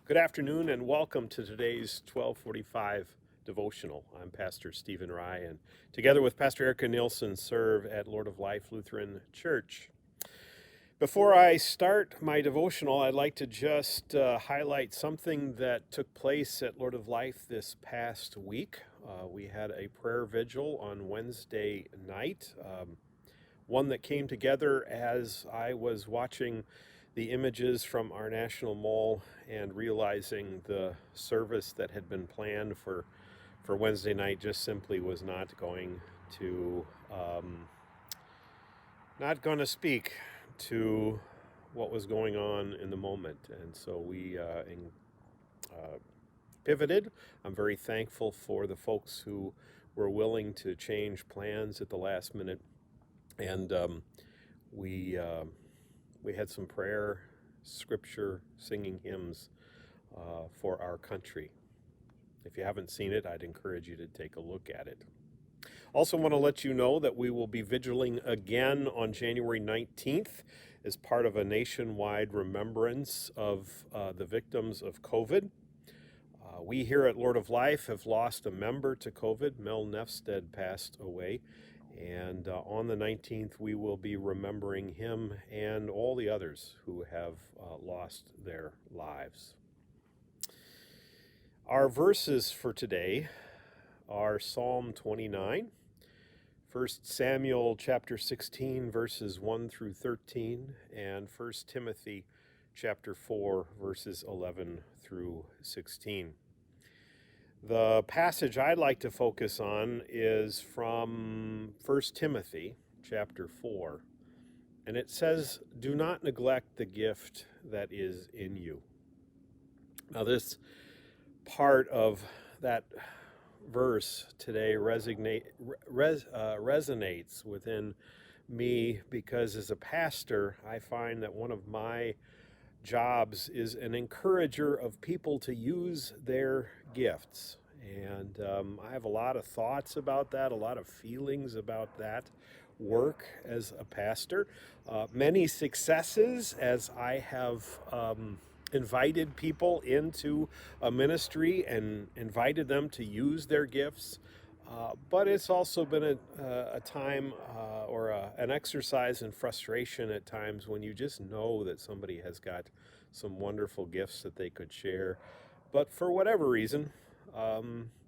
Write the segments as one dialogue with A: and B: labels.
A: Good afternoon and welcome to today's 1245 devotional. I'm Pastor Stephen Rye and together with Pastor Erica Nielsen serve at Lord of Life Lutheran Church. Before I start my devotional, I'd like to just highlight something that took place at Lord of Life this past week. We had a prayer vigil on Wednesday night, one that came together as I was watching the images from our National Mall and realizing the service that had been planned for Wednesday night just simply was not going to speak to what was going on in the moment, and so we pivoted. I'm very thankful for the folks who were willing to change plans at the last minute, and we had some prayer, scripture, singing hymns for our country. If you haven't seen it, I'd encourage you to take a look at it. Also want to let you know that we will be vigiling again on January 19th as part of a nationwide remembrance of the victims of COVID. We here at Lord of Life have lost a member to COVID. Mel Nefsted passed away. And on the 19th, we will be remembering him and all the others who have lost their lives. Our verses for today are Psalm 29, 1 Samuel chapter 16, verses 1 through 13, and 1 Timothy chapter 4, verses 11 through 16. The passage I'd like to focus on is from 1 Timothy chapter 4, and it says, "Do not neglect the gift that is in you." Now this part of that verse today resonates within me because as a pastor, I find that one of my jobs is an encourager of people to use their gifts. And I have a lot of thoughts about that, a lot of feelings about that work as a pastor. Many successes as I have invited people into a ministry and invited them to use their gifts. But it's also been a time or an exercise in frustration at times when you just know that somebody has got some wonderful gifts that they could share, but for whatever reason,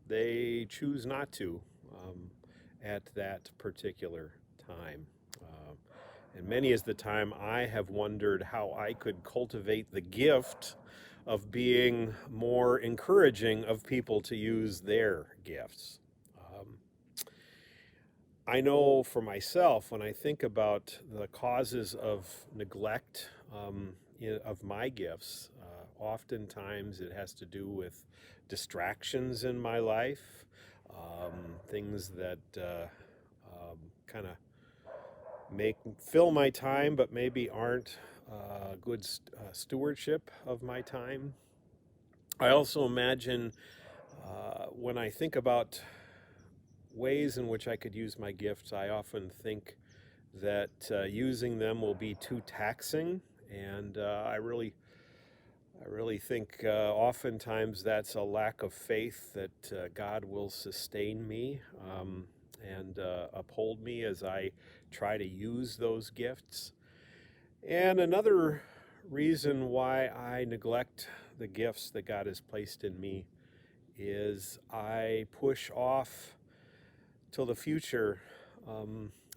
A: they choose not to at that particular time. And many is the time I have wondered how I could cultivate the gift of being more encouraging of people to use their gifts. I know for myself, when I think about the causes of neglect of my gifts, oftentimes it has to do with distractions in my life, things that kind of fill my time, but maybe aren't good stewardship of my time. I also imagine when I think about ways in which I could use my gifts, I often think that using them will be too taxing, and I really think oftentimes that's a lack of faith that God will sustain me and uphold me as I try to use those gifts. And another reason why I neglect the gifts that God has placed in me is I push off till the future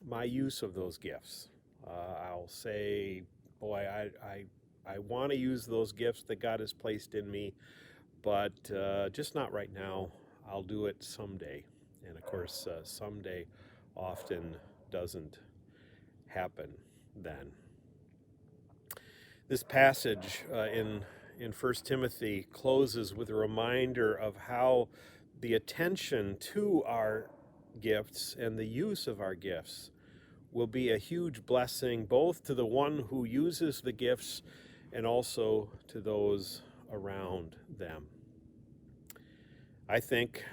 A: my use of those gifts. I'll say, boy, I want to use those gifts that God has placed in me, but just not right now. I'll do it someday. And of course, someday often doesn't happen then. This passage in 1 Timothy closes with a reminder of how the attention to our gifts and the use of our gifts will be a huge blessing both to the one who uses the gifts and also to those around them. I think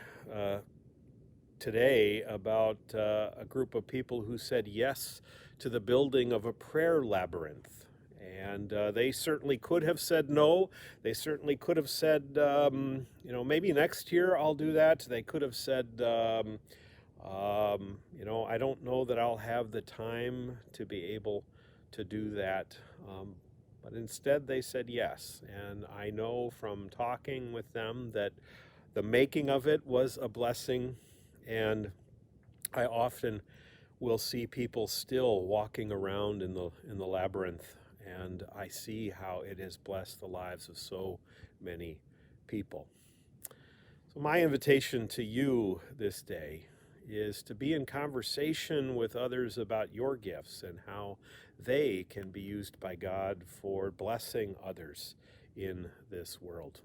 A: today about a group of people who said yes to the building of a prayer labyrinth. And they certainly could have said no. They certainly could have said, maybe next year I'll do that. They could have said, I don't know that I'll have the time to be able to do that. But instead, they said yes. And I know from talking with them that the making of it was a blessing. And I often will see people still walking around in the labyrinth, and I see how it has blessed the lives of so many people. So my invitation to you this day is to be in conversation with others about your gifts and how they can be used by God for blessing others in this world.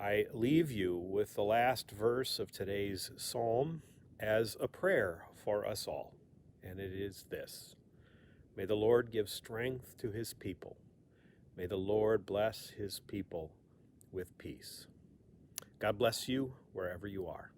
A: I leave you with the last verse of today's psalm as a prayer for us all, and it is this: may the Lord give strength to his people. May the Lord bless his people with peace. God bless you wherever you are.